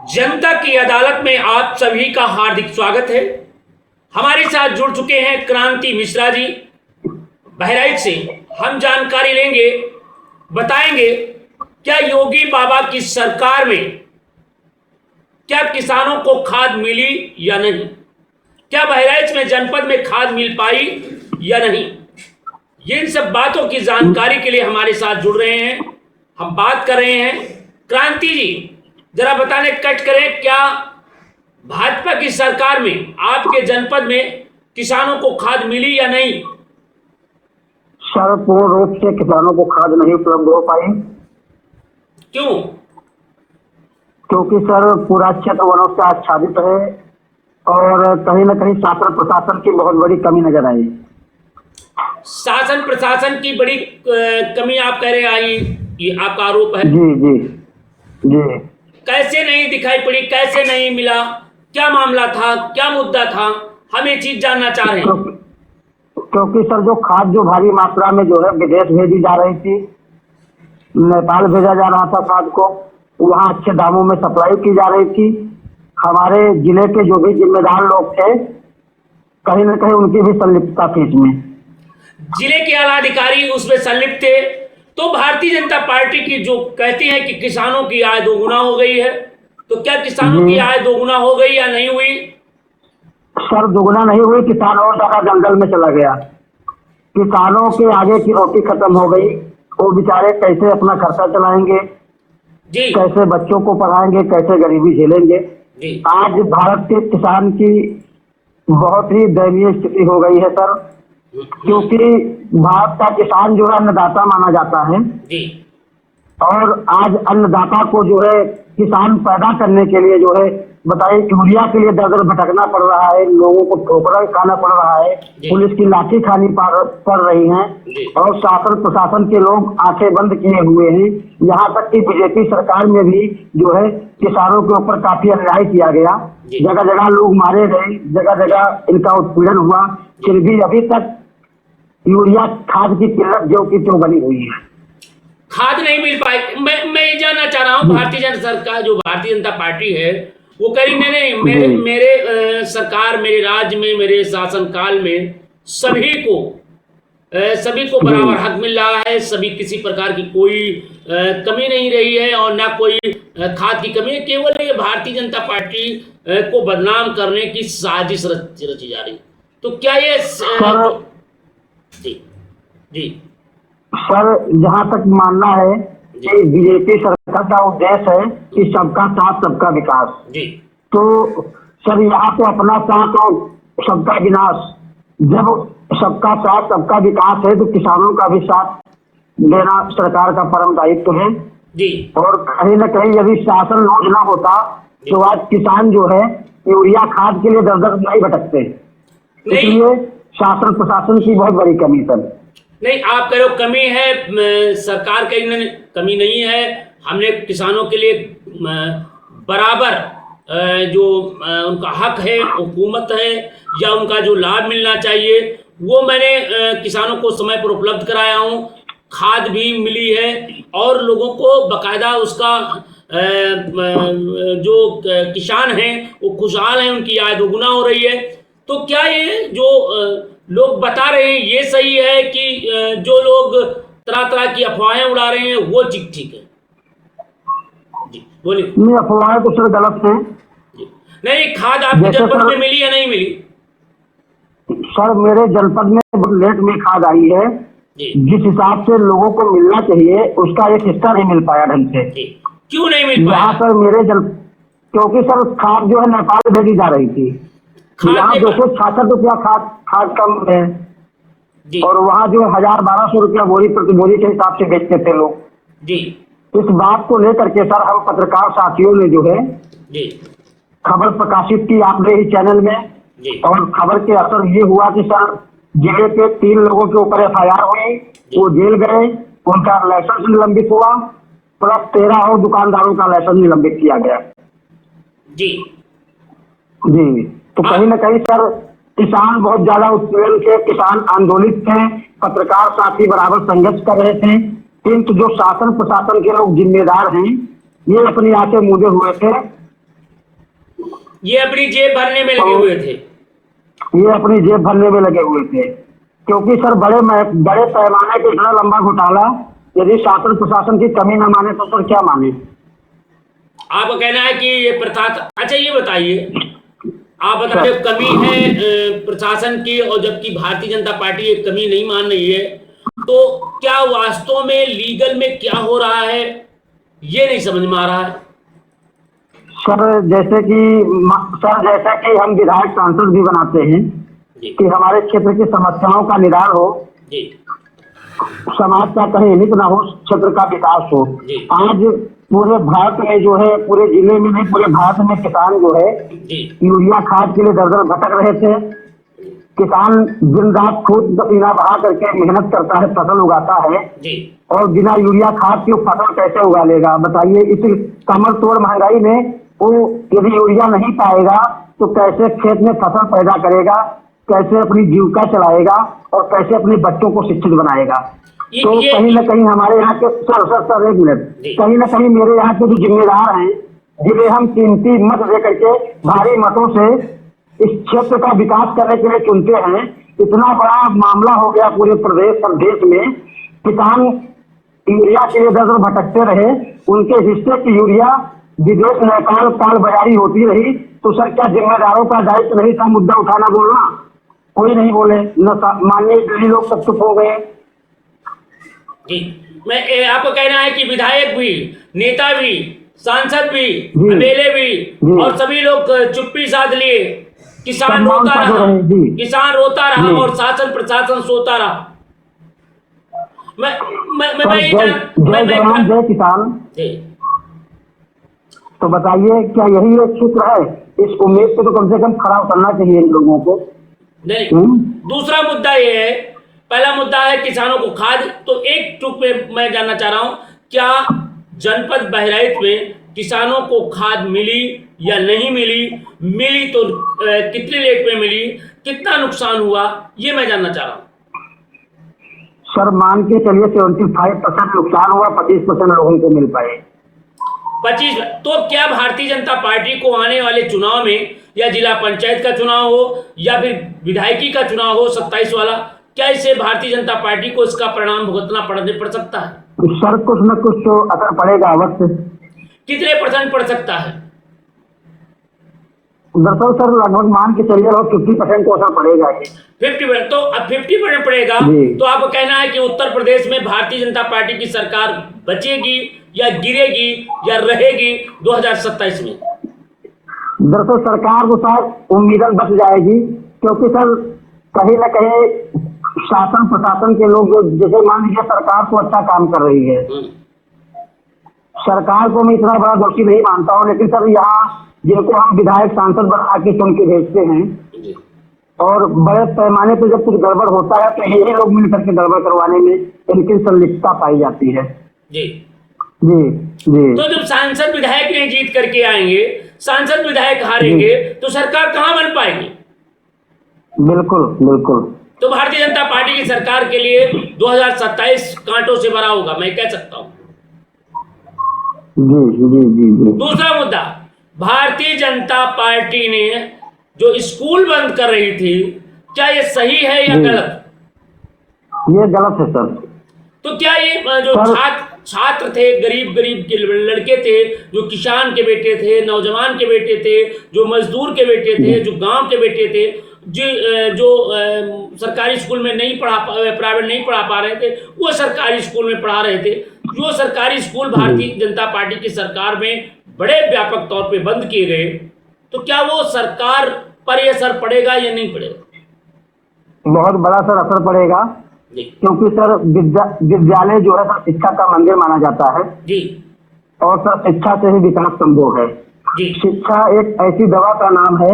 जनता की अदालत में आप सभी का हार्दिक स्वागत है। हमारे साथ जुड़ चुके हैं क्रांति मिश्रा जी बहराइच से। हम जानकारी लेंगे, बताएंगे क्या योगी बाबा की सरकार में क्या किसानों को खाद मिली या नहीं, क्या बहराइच में जनपद में खाद मिल पाई या नहीं। ये इन सब बातों की जानकारी के लिए हमारे साथ जुड़ रहे हैं। हम बात कर रहे हैं क्रांति जी, जरा बताने कट करें, क्या भाजपा की सरकार में आपके जनपद में किसानों को खाद मिली या नहीं। सर, पूर्ण रूप से किसानों को खाद नहीं उपलब्ध हो पाई। क्यों? क्योंकि सर पूरा क्षेत्र वनों से आच्छादित है और कहीं न कहीं शासन प्रशासन की बहुत बड़ी कमी नजर आई। शासन प्रशासन की बड़ी कमी आप कह रहे आई, ये आपका आरोप है? जी जी जी। कैसे नहीं दिखाई पड़ी, कैसे नहीं मिला, क्या मामला था, क्या मुद्दा था, हम ये चीज जानना चाह रहे हैं। क्योंकि सर जो खाद जो भारी मात्रा में जो है विदेश भेजी जा रही थी, नेपाल भेजा जा रहा था खाद को, वहाँ अच्छे दामों में सप्लाई की जा रही थी। हमारे जिले के जो भी जिम्मेदार लोग थे, कहीं न कहीं उनकी भी संलिप्तता थी इसमें। जिले के आला अधिकारी उसमें संलिप्त थे। तो भारतीय जनता पार्टी की जो कहती है कि किसानों की आय दोगुना हो गई है, तो क्या किसानों की आय दोगुना हो गई या नहीं हुई? सर दोगुना नहीं हुई, किसान और ज्यादा जंगल में चला गया। किसानों के आगे की रोटी खत्म हो गई। वो बेचारे कैसे अपना खर्चा चलाएंगे जी, कैसे बच्चों को पढ़ाएंगे, कैसे गरीबी झेलेंगे जी। आज भारत के किसान की बहुत ही दयनीय स्थिति हो गई है सर। क्योंकि भारत का किसान जो है अन्नदाता माना जाता है जी। और आज अन्नदाता को जो है किसान पैदा करने के लिए जो है बताइए यूरिया के लिए दर दर भटकना पड़ रहा है, लोगों को ठोकरा खाना पड़ रहा है, पुलिस की लाठी खानी पड़ रही है और शासन प्रशासन के लोग आंखें बंद किए हुए हैं। यहाँ तक कि बीजेपी सरकार में भी जो है किसानों के ऊपर काफी अन्याय किया गया। जगह जगह लोग मारे गए, जगह जगह इनका उत्पीड़न हुआ, फिर भी अभी तक यूरिया खाद की किल्लत जो की त्यों बनी हुई है, खाद नहीं मिल पाई। मैं ये जानना चाह रहा हूँ, भारतीय जनता सरकार जो भारतीय जनता पार्टी है वो कह रही नहीं, मेरे सरकार, मेरे राज्य में, मेरे शासनकाल में सभी को बराबर हक मिल रहा है, सभी किसी प्रकार की कोई कमी नहीं रही है और ना कोई खाद की कमी है। केवल ये भारतीय जनता पार्टी को बदनाम करने की साजिश रची जा रही। तो क्या ये जी जी सर जहाँ तक मानना है कि बीजेपी सरकार का उद्देश्य है कि सबका साथ सबका विकास जी, तो सर यहाँ पे अपना साथ और सबका विनाश। जब सबका साथ सबका विकास है तो किसानों का भी साथ देना सरकार का परम दायित्व है जी। और कहीं न कहीं यदि शासन लूज ना होता तो आज किसान जो है यूरिया खाद के लिए दर दर नहीं भटकते। इसलिए शासन प्रशासन की बहुत बड़ी कमी सर। नहीं, आप कह रहे हो कमी है, सरकार की कमी नहीं है। हमने किसानों के लिए बराबर जो उनका हक है, हुकूमत है या उनका जो लाभ मिलना चाहिए वो मैंने किसानों को समय पर उपलब्ध कराया हूँ। खाद भी मिली है और लोगों को बकायदा उसका जो किसान हैं वो खुशहाल हैं, उनकी आय दोगुना हो रही है। तो क्या ये जो लोग बता रहे हैं ये सही है कि जो लोग तरह तरह की अफवाहें उड़ा रहे हैं वो ठीक है? जी बोलिए। नहीं, अफवाहें तो सर गलत है। नहीं, खाद आपके जनपद में मिली या नहीं मिली? सर मेरे जनपद में बहुत लेट में खाद आई है। जिस हिसाब से लोगों को मिलना चाहिए उसका एक हिस्सा नहीं मिल पाया ढंग से। क्यों नहीं मिल पाया? यहाँ सर क्योंकि सर खाद जो है नेपाल भेजी जा रही थी। यहाँ 266 रुपया खाद कम है और वहाँ जो 1000-1200 रुपया बोरी प्रति बोरी के हिसाब से बेचते थे लोग जी। इस बात को लेकर के सर हम पत्रकार साथियों ने जो है जी खबर प्रकाशित की आपने ही चैनल में जी। और खबर के असर ये हुआ कि सर जिले के 3 लोगों के ऊपर FIR हुई, वो जेल गए, उनका लाइसेंस निलंबित हुआ, प्लस 13 और दुकानदारों का लाइसेंस निलंबित किया गया जी जी। तो कहीं न कहीं सर किसान बहुत ज्यादा उत्पीड़न थे, किसान आंदोलित थे, पत्रकार साथी बराबर संघर्ष कर रहे थे, किंतु जो शासन प्रशासन के लोग जिम्मेदार हैं ये अपनी आंखें मूंदे हुए थे ये अपनी जेब भरने में लगे हुए थे। ये अपनी जेब भरने में लगे हुए थे, क्योंकि सर बड़े पैमाने पे इतना लंबा घोटाला, यदि शासन प्रशासन की कमी न माने तो सर क्या माने। आपका कहना है कि ये प्रशासन, अच्छा ये बताइए, आप बता रहे हो कमी है प्रशासन की, और जबकि भारतीय जनता पार्टी ये कमी नहीं मान रही है, तो क्या वास्तव में लीगल में क्या हो रहा है ये नहीं समझ में आ रहा है। सर जैसे कि हम विधायक सांसद भी बनाते हैं कि हमारे क्षेत्र की समस्याओं का निदान हो, समाज का कहीं हित ना हो, क्षेत्र का विकास हो। आज पूरे भारत में जो है, पूरे जिले में नहीं पूरे भारत में किसान जो है यूरिया खाद के लिए दर दर भटक रहे थे। किसान दिन रात खुद पसीना बहा करके मेहनत करता है, फसल उगाता है, और बिना यूरिया खाद के फसल कैसे उगा लेगा बताइए। इस कमर तोड़ महंगाई में वो यदि यूरिया नहीं पाएगा तो कैसे खेत में फसल पैदा करेगा, कैसे अपनी जीविका चलाएगा और कैसे अपने बच्चों को शिक्षित बनाएगा। तो कहीं ना कहीं हमारे यहाँ के सर एक मिनट, कहीं ना कहीं मेरे यहाँ के जो जिम्मेदार हैं, जिन्हें हम कीमती मत दे करके भारी मतों से इस क्षेत्र का विकास करने के लिए चुनते हैं, इतना बड़ा मामला हो गया पूरे प्रदेश और देश में। किसान यूरिया के लिए दर भटकते रहे, उनके हिस्से की यूरिया विदेश नेपाल काल बाजारी होती रही, तो सर क्या जिम्मेदारों का दायित्व नहीं था मुद्दा उठाना बोलना? कोई नहीं बोले, न माननीय दिल्ली लोग सब चुप हो गए। मैं आपको कहना है कि विधायक भी, नेता भी, सांसद भी, एमएलए भी और सभी लोग चुप्पी साध लिए, किसान रोता रहा और शासन प्रशासन सोता रहा। जय किसान। तो बताइए क्या यही एक सूत्र है? इस उम्मीद पे तो कम से कम खड़ा उतरना चाहिए इन लोगों को। नहीं, दूसरा मुद्दा ये है, पहला मुद्दा है किसानों को खाद, तो एक टुक में मैं जानना चाह रहा हूं, क्या जनपद बहराइच में किसानों को खाद मिली या नहीं मिली, मिली तो कितने रेट में मिली, कितना नुकसान हुआ, ये मैं जानना चाह रहा हूँ। सर मान के चलिए 75% नुकसान हुआ, 25% लोगों को मिल पाए। 25। तो क्या भारतीय जनता पार्टी को आने वाले चुनाव में, या जिला पंचायत का चुनाव हो या फिर विधायकी का चुनाव हो 27 वाला, क्या इससे भारतीय जनता पार्टी को इसका परिणाम भुगतना पड़ सकता है? सर कुछ न कुछ तो असर पड़ेगा अवश्य। कितने % पड़ सकता है? दरअसल सर लगभग मान के चलिए 50% को असर पड़ेगा। 50%? तो अब 50% पड़ेगा, तो आपको कहना है कि उत्तर प्रदेश में भारतीय जनता पार्टी की सरकार बचेगी या गिरेगी या रहेगी 2027 में? दरअसल सरकार को शायद उम्मीदन बच जाएगी, क्योंकि सर कहीं न कहीं शासन प्रशासन के लोग जो, जैसे मान लीजिए सरकार तो अच्छा काम कर रही है, सरकार को मैं इतना बड़ा दोषी नहीं मानता हूँ, लेकिन सर यहाँ जिनको हम विधायक सांसद बना के चुन के भेजते हैं और बड़े पैमाने पे जब कुछ गड़बड़ होता है तो यही लोग मिल करके गड़बड़ करवाने में इनकी संलिप्तता पाई जाती है। जी जी जी। तो जब सांसद विधायक नहीं जीत करके आएंगे, सांसद विधायक हारेंगे, तो सरकार कहाँ बन पाएगी? बिल्कुल बिल्कुल। तो भारतीय जनता पार्टी की सरकार के लिए 2027 कांटों से भरा होगा, मैं कह सकता हूँ। जी जी जी जी। दूसरा मुद्दा, भारतीय जनता पार्टी ने जो स्कूल बंद कर रही थी, क्या ये सही है या गलत? ये गलत है सर। तो क्या ये जो छात्र थे, गरीब के लड़के थे, जो किसान के बेटे थे, नौजवान के बेटे थे, जो मजदूर के बेटे थे, जो गांव के बेटे थे, जो सरकारी स्कूल में नहीं प्राइवेट नहीं पढ़ा पा रहे थे, वो सरकारी स्कूल में पढ़ा रहे थे। जो सरकारी स्कूल भारतीय जनता पार्टी की सरकार में बड़े व्यापक तौर पे बंद किए गए, तो क्या वो सरकार पर ये असर पड़ेगा या नहीं पड़ेगा? बहुत बड़ा सर असर पड़ेगा, क्योंकि सर विद्यालय जो है सर शिक्षा का मंदिर माना जाता है जी, और सर शिक्षा से ही विकास संभव है जी। शिक्षा एक ऐसी दवा का नाम है,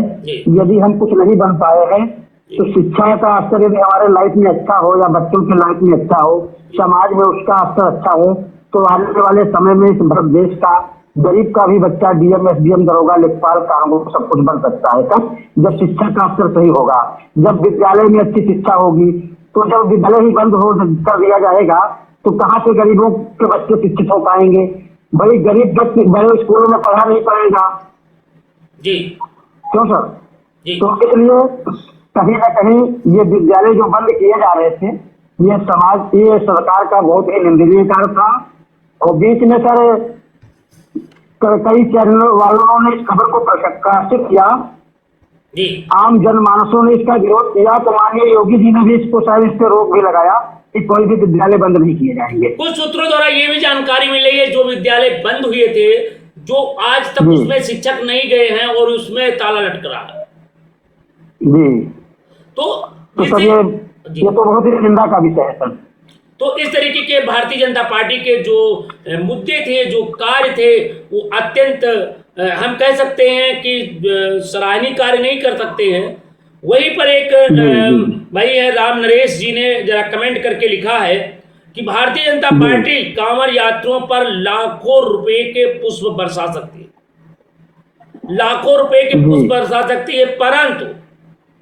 यदि हम कुछ नहीं बन पाए हैं तो शिक्षा का असर यदि हमारे लाइफ में अच्छा हो या बच्चों की लाइफ में अच्छा हो, समाज में उसका असर अच्छा हो, तो आने वाले समय में इस भारत देश का गरीब का भी बच्चा डीएम एसडीएम दरोगा लेखपाल कानून सब कुछ बन सकता है। तब जब शिक्षा का असर सही होगा, जब विद्यालय में अच्छी शिक्षा होगी, तो जब विद्यालय ही बंद हो कर दिया जाएगा तो कहाँ से गरीबों के बच्चे शिक्षित हो पाएंगे? बड़ी गरीब बच्चे बड़े स्कूलों में पढ़ा नहीं पाएगा जी। क्यों सर? जी तो इसलिए कहीं ना कहीं ये विद्यालय जो बंद किए जा रहे थे, ये सरकार का बहुत ही निंदनीय कार्य था। और बीच में सर कई चैनल वालों ने इस खबर को प्रकाशित किया, जी आम जनमानसों ने इसका विरोध किया, तो माननीय योगी जी ने भी इसको शायद इस पे रोक भी लगाया कि कोई भी विद्यालय बंद नहीं किए जाएंगे। कुछ सूत्रों द्वारा ये भी जानकारी मिली है जो विद्यालय बंद हुए थे, जो आज तक जी। उसमें शिक्षक नहीं गए हैं और उसमें ताला लटक रहा है। जी, तो तो सर जी ये तो बहुत ही निंदा का विषय है सर। तो इस तरीके के भारतीय जनता पार्टी के जो मुद्दे थे, जो कार्य थे, वो अत्यंत हम कह सकते हैं कि सराहनीय कार्य नहीं कर सकते हैं। वहीं पर एक भाई है राम नरेश जी ने जरा कमेंट करके लिखा है कि भारतीय जनता पार्टी कांवड़ यात्रियों पर लाखों रुपए के पुष्प बरसा सकती है, लाखों रुपए के पुष्प बरसा सकती है, परंतु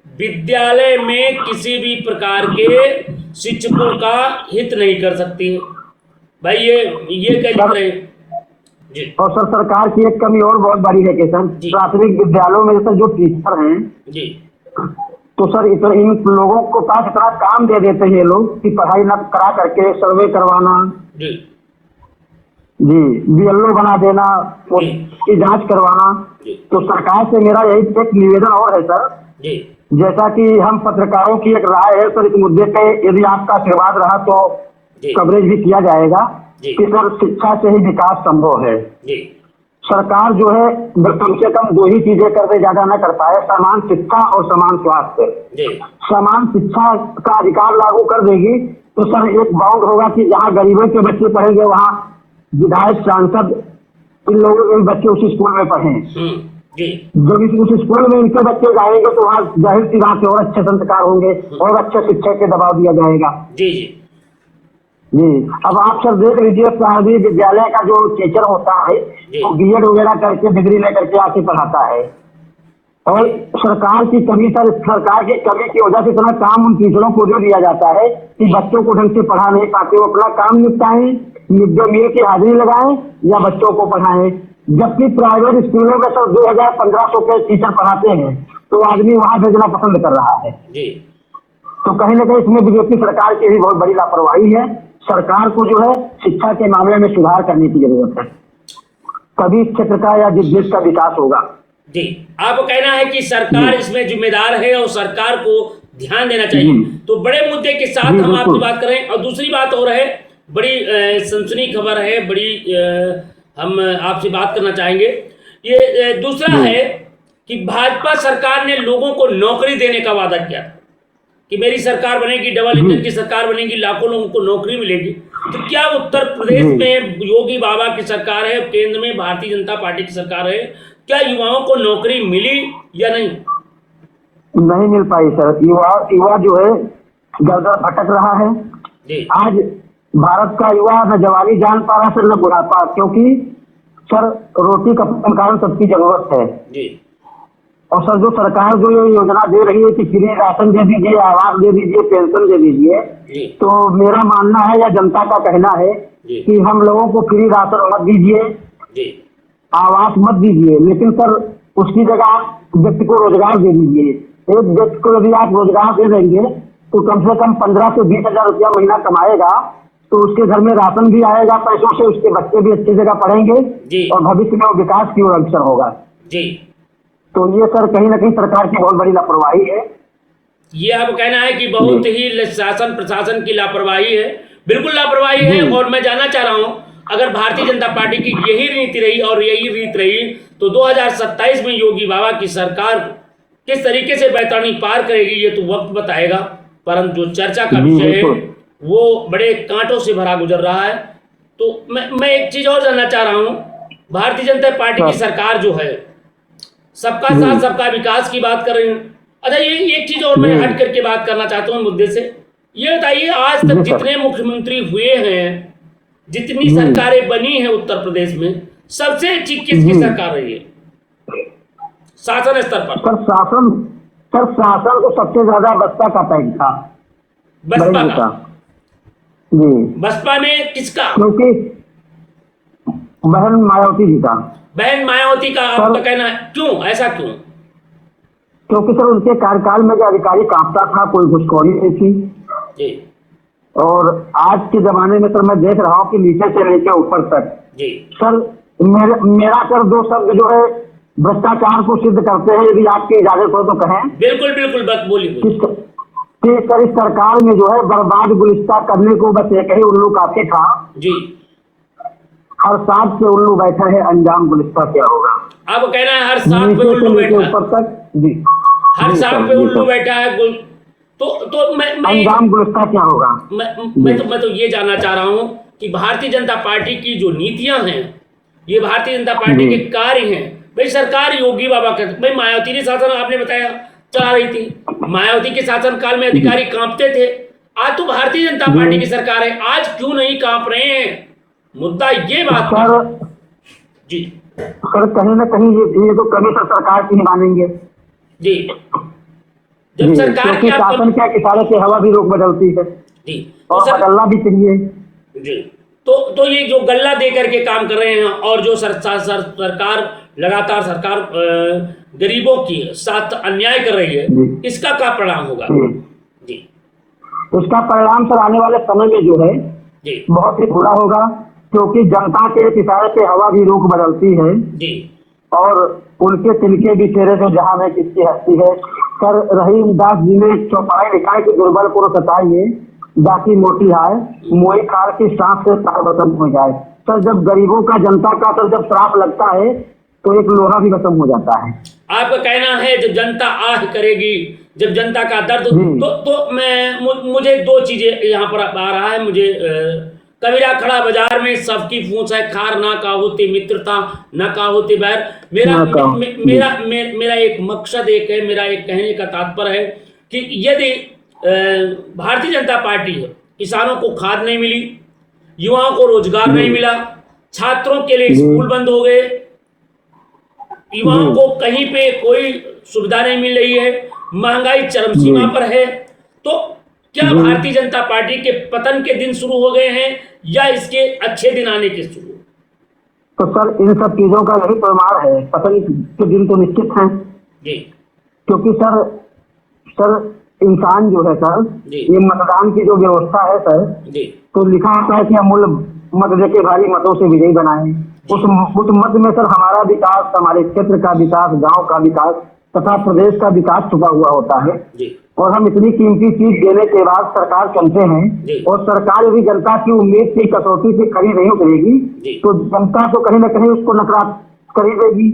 विद्यालय में किसी भी प्रकार के शिक्षकों का हित नहीं कर सकती है। भाई ये क्या लिख रहे हैं जी। और सर सरकार की एक कमी और बहुत बड़ी है कि सर प्राथमिक विद्यालयों में सर जो टीचर हैं जी, तो सर इन लोगों को पास इतना काम दे देते हैं ये लोग कि पढ़ाई न करा करके सर्वे करवाना जी जी, बीएलओ बना देना, उसकी जांच करवाना। तो सरकार से मेरा यही एक निवेदन और है सर, जी जैसा कि हम पत्रकारों की एक राय है सर, इस मुद्दे पे यदि आपका आशीर्वाद रहा तो कवरेज भी किया जाएगा कि सर शिक्षा से ही विकास संभव है। जी सरकार जो है कम से कम दो ही चीजें करते ज्यादा न कर पाए, समान शिक्षा और समान स्वास्थ्य। जी समान शिक्षा का अधिकार लागू कर देगी तो सर एक बाउंड होगा कि जहाँ गरीबों के बच्चे पढ़ेंगे वहाँ विधायक सांसद इन लोगों के बच्चे उस स्कूल में पढ़े। जी जब उस स्कूल में इनके बच्चे जाएंगे तो वहाँ जाहिर सी बात है और अच्छे संस्कार होंगे और अच्छे शिक्षक के दबाव दिया जाएगा। जी जी जी, अब आप सर देख लीजिए प्राथमिक विद्यालय का जो टीचर होता है वो बीएड वगैरह करके डिग्री लेकर के आके पढ़ाता है, और सरकार की कमी की वजह से इतना काम उन टीचरों को जो दिया जाता है कि बच्चों को ढंग से पढ़ा नहीं पाते, वो अपना काम निपटाएं, मिड डे मील की हाजिरी लगाएं या बच्चों को पढ़ाएं। जबकि प्राइवेट स्कूलों में सर 2,000-1,500 के टीचर पढ़ाते हैं तो आदमी वहां भेजना पसंद कर रहा है। जी तो कहीं ना कहीं इसमें बीजेपी सरकार की भी बहुत बड़ी लापरवाही है। सरकार को जो है शिक्षा के मामले में सुधार करने की जरूरत है, तभी इस क्षेत्र का या देश का विकास होगा। जी, आपको कहना है कि सरकार इसमें जिम्मेदार है और सरकार को ध्यान देना चाहिए। तो बड़े मुद्दे के साथ हम आपसे बात करें। और दूसरी बात और है, बड़ी सनसनी खबर है, बड़ी हम आपसे बात करना चाहेंगे। ये दूसरा है कि भाजपा सरकार ने लोगों को नौकरी देने का वादा किया कि मेरी सरकार बनेगी, डबल इंजन की सरकार बनेगी, लाखों लोगों को नौकरी मिलेगी। तो क्या उत्तर प्रदेश में योगी बाबा की सरकार है, केंद्र में भारतीय जनता पार्टी की सरकार है, क्या युवाओं को नौकरी मिली या नहीं? नहीं मिल पाई सर। युवा जो है दर भटक रहा है जी। आज भारत का युवा न जवानी जान पा रहा सर न बुढ़ापा, क्योंकि सर रोटी कपड़ा मकान सबकी जरूरत है जी। और सर जो सरकार जो ये योजना दे रही है कि फ्री राशन दे दीजिए, आवास दे दीजिए, पेंशन दे दीजिए, तो मेरा मानना है या जनता का कहना है कि हम लोगों को फ्री राशन मत दीजिए, आवास मत दीजिए, लेकिन सर उसकी जगह व्यक्ति को रोजगार दे दीजिए। एक व्यक्ति को यदि आप रोजगार दे देंगे तो कम से कम 15 से 20 हजार रुपया महीना कमाएगा, तो उसके घर में राशन भी आएगा पैसों से, उसके बच्चे भी अच्छी जगह पढ़ेंगे और भविष्य में वो विकास की ओर अग्रसर होगा। जी। तो ये सर कहीं ना कहीं सरकार की बहुत बड़ी लापरवाही है। ये आपको कहना है कि बहुत ही शासन प्रशासन की लापरवाही है, बिल्कुल लापरवाही है। और मैं जानना चाह रहा हूं, अगर भारतीय जनता पार्टी की यही नीति रही और यही रीत रही तो 2027 में योगी बाबा की सरकार किस तरीके से बैतरणी पार करेगी ये तो वक्त बताएगा, परंतु जो चर्चा का विषय है वो बड़े कांटों से भरा गुजर रहा है। तो मैं एक चीज और जानना चाह रहा हूं, भारतीय जनता पार्टी की सरकार जो है सबका साथ सबका विकास की बात कर रही है। अच्छा, ये एक चीज और मैं हट करके बात करना चाहता हूँ मुद्दे से। ये बताइए, आज तक जितने मुख्यमंत्री हुए हैं, जितनी सरकारें बनी हैं उत्तर प्रदेश में, सबसे अच्छी किसकी सरकार रही है शासन स्तर पर? सर शासन को सबसे ज्यादा बसपा का पैक था। बसपा का? जी। बसपा में किसका? क्योंकि बहन मायावती जी का। बहन मायावती का आपका कहना है, क्यों, ऐसा क्यों? क्योंकि सर उनके कार्यकाल में जो अधिकारी कांपता था, कोई घुसखोरी नहीं थी। जी और आज के जमाने में सर मैं देख रहा हूँ कि नीचे से लेकर ऊपर तक जी सर मेरा सर दो शब्द जो है भ्रष्टाचार को सिद्ध करते हैं, यदि आपकी इजाजत हो तो कहें। बिल्कुल बिल्कुल, बात बोलिए। कि सर इस सरकार में जो है बर्बाद गुलिस्ता करने को बस एक ही उल्लू काफी था जी। हर सांप पे उल्लू बैठा है, अंजाम गुलिस्ता क्या होगा। अब कहना है हर सांप पे नीचे से उल्लू लेके बैठा, ऊपर तक जी, हर जी सांप सर, पे जी उल्लू सर। बैठा है। तो मैं अंजाम गुलिस्ता क्या होगा। मैं तो ये जानना चाह रहा हूं कि भारतीय जनता पार्टी की जो नीतियां हैं, ये भारतीय जनता पार्टी के कार्य हैं। भाई सरकार योगी बाबा का, भाई मायावती ने शासन आपने बताया चला रही थी, मायावती के शासन काल में अधिकारी कांपते थे। आज तो भारतीय जनता पार्टी की सरकार है, आज क्यों नहीं कांप रहे हैं? मुद्दा ये बात सर जी सर कहीं ना कहीं ये तो कभी सर सरकार की ही मानेंगे जी। जब जी, सरकार क्योंकि की शासन क्या किसानों की हवा भी रोक बदलती है जी, तो और बदलना भी चाहिए जी। तो ये जो गल्ला दे करके काम कर रहे हैं और जो सरकार लगातार सरकार गरीबों की साथ अन्याय कर रही है, जी। इसका क्या परिणाम होगा? जी। जी उसका परिणाम सर आने वाले समय में जो है जी बहुत ही बुरा होगा, क्योंकि जनता के किसानों की हवा भी रुख बदलती है जी और उनके तिनके भी चेहरे से जहां में किसकी हस्ती है। सर रहीम दास जी ने चौपाई लिखा है कि दुर्बल को सताइए, बाकी मोटी आए, मोई खार की सांस से तार बसम हो जाए। सर जब गरीबों का, जनता का सर जब श्राप लगता है तो एक लोहा भी खत्म हो जाता है। आपका कहना है जब जनता आह करेगी, जब जनता का दर्द, तो मुझे दो चीजें यहाँ पर आ रहा है मुझे। कबीरा खड़ा बाजार में सबकी पूछ है खार, ना का होती मित्रता, ना का होती बैर। मेरा एक मकसद एक है, मेरा एक कहने का तात्पर्य है कि यदि भारतीय जनता पार्टी है, किसानों को खाद नहीं मिली, युवाओं को रोजगार नहीं मिला, छात्रों के लिए स्कूल बंद हो गए, युवाओं को कहीं पे कोई सुविधा नहीं मिल रही है, महंगाई चरम सीमा पर है, तो क्या भारतीय जनता पार्टी के पतन के दिन शुरू हो गए हैं या इसके अच्छे दिन आने के शुरू? तो सर इन सब चीजों का यही प्रमाण है, पतन के दिन तो निश्चित है जी। क्योंकि सर इंसान जो है सर, ये मतदान की जो व्यवस्था है सर जी, तो लिखा होता है कि अमूल्य मत देके भारी मतों से विजयी बनाए। उस मत में सर हमारा विकास, हमारे क्षेत्र का विकास, गांव का विकास तथा प्रदेश का विकास छुपा हुआ होता है जी। और हम इतनी कीमती चीज देने के बाद सरकार चलते हैं और सरकार यदि जनता की उम्मीद की कसौटी से खड़ी नहीं उतरेगी तो जनता तो कहीं ना कहीं उसको नकारात्मक कर ही देगी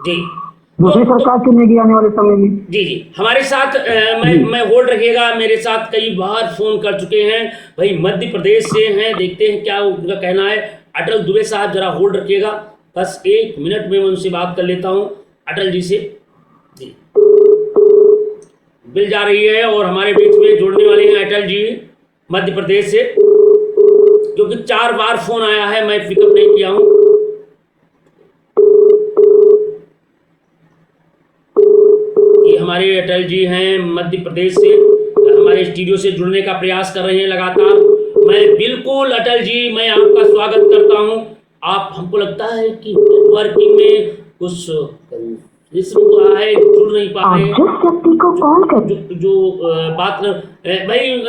जी। दूसरी सरकार चुनेगी आने वाले समय में। जी जी, हमारे साथ मैं होल्ड रखिएगा, मेरे साथ कई बार फोन कर चुके हैं भाई, मध्य प्रदेश से हैं, देखते हैं क्या उनका कहना है। अटल दुबे साहब जरा होल्ड रखिएगा, बस 1 मिनट में मैं उनसे बात कर लेता हूं अटल जी से। जी बिल जा रही है और हमारे बीच में जुड़ने वाले हैं अटल जी मध्य प्रदेश से, जो कि 4 बार फोन आया है, मैं पिकअप नहीं किया हूं। ये हमारे अटल जी हैं मध्य प्रदेश से, हमारे स्टूडियो से जुड़ने का प्रयास कर रहे हैं लगातार। मैं बिल्कुल अटल जी, मैं आपका स्वागत करता हूं। आप, हमको लगता है कि नेटवर्किंग में कुछ हुआ है, जुड़ नहीं पा रहे जो बात भाई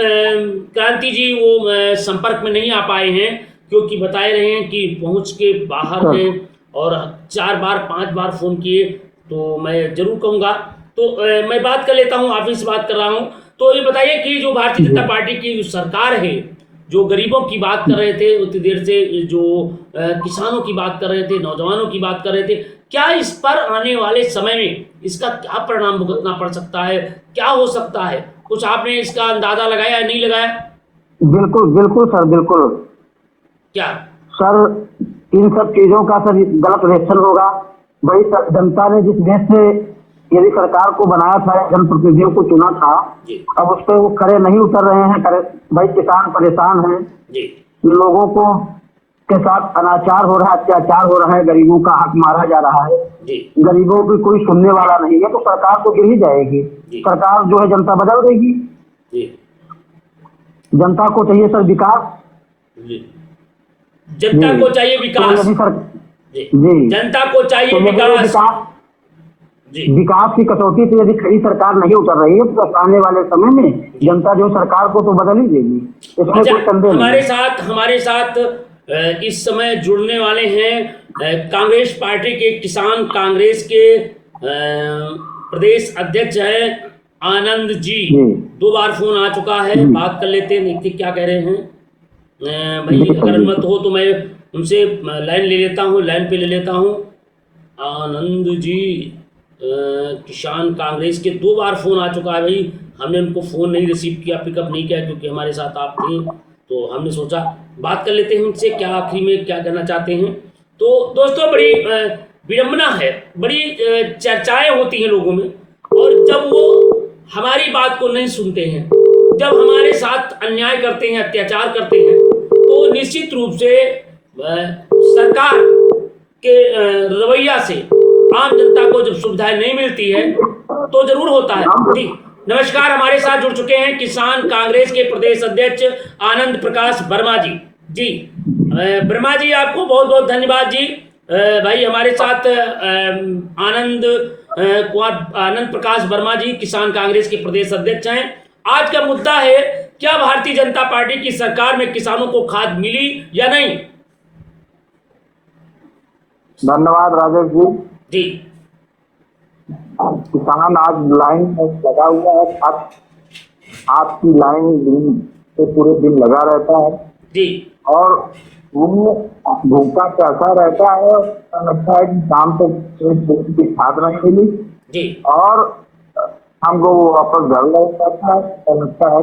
क्रांति जी वो संपर्क में नहीं आ पाए हैं क्योंकि बता रहे हैं कि पहुंच के बाहर हैं और 4 बार 5 बार फोन किए, तो मैं जरूर कहूँगा। तो मैं बात कर लेता हूँ, ऑफिस से बात कर रहा हूँ। तो ये बताइए कि जो भारतीय जनता पार्टी की सरकार है, जो गरीबों की बात कर रहे थे उतनी देर से, जो किसानों की बात कर रहे थे, नौजवानों की बात कर रहे थे, क्या इस पर आने वाले समय में इसका क्या परिणाम भुगतना पड़ सकता है, क्या हो सकता है? कुछ आपने इसका अंदाजा लगाया या नहीं लगाया? बिल्कुल बिल्कुल सर, बिल्कुल। क्या सर इन सब चीजों का सर गलत रिएक्शन होगा। वही जनता ने जिस देश से यदि सरकार को बनाया था, जनप्रतिनिधियों को चुना था, अब उस पर वो खड़े नहीं उतर रहे हैं। भाई किसान परेशान हैं, लोगों को के साथ अनाचार हो रहा है, अत्याचार हो रहा है, गरीबों का हक मारा जा रहा है, गरीबों की कोई सुनने वाला नहीं है, तो सरकार तो गिर ही जाएगी। सरकार जो है जनता बदल देगी। जनता को चाहिए सर विकास, जनता को चाहिए विकास, जी जनता को चाहिए विकास। जी। विकास की कसौटी पे यदि खड़ी सरकार नहीं उतर रही है तो आने वाले समय में जनता जो सरकार को तो बदल ही देगी, इसमें अच्छा, कोई संदेह नहीं। हमारे साथ इस समय जुड़ने वाले हैं कांग्रेस पार्टी के, किसान कांग्रेस के प्रदेश अध्यक्ष है आनंद जी। 2 बार फोन आ चुका है, बात कर लेते हैं, देखते क्या कह रहे हैं। भाई अगर मत हो तो मैं उनसे लाइन ले लेता हूँ, लाइन पे ले लेता हूँ। आनंद जी किसान कांग्रेस के 2 बार फोन आ चुका है भाई, हमने उनको फ़ोन नहीं रिसीव किया, पिकअप नहीं किया, क्योंकि हमारे साथ आप थे, तो हमने सोचा बात कर लेते हैं उनसे, क्या आखिरी में क्या कहना चाहते हैं। तो दोस्तों बड़ी विडम्बना है, बड़ी चर्चाएं होती हैं लोगों में, और जब वो हमारी बात को नहीं सुनते हैं, जब हमारे साथ अन्याय करते हैं, अत्याचार करते हैं, तो निश्चित रूप से सरकार के रवैया से आम जनता को जब सुविधाएं नहीं मिलती है तो जरूर होता है। जी नमस्कार, हमारे साथ जुड़ चुके हैं किसान कांग्रेस के प्रदेश अध्यक्ष आनंद प्रकाश वर्मा जी। जी वर्मा जी, आपको बहुत बहुत धन्यवाद जी। भाई हमारे साथ आनंद प्रकाश वर्मा जी किसान कांग्रेस के प्रदेश अध्यक्ष हैं। आज का मुद्दा है, क्या भारतीय जनता पार्टी की सरकार में किसानों को खाद मिली या नहीं? धन्यवाद राजेश जी। किसान आज लाइन में लगा हुआ है, आपकी लाइन दिन से पूरे दिन लगा रहता है जी, और वो भूखा प्यासा रहता है, लगता है कि शाम तक की खाद नहीं मिली जी, और हमको वो वापस घर लौट जाता है, लगता है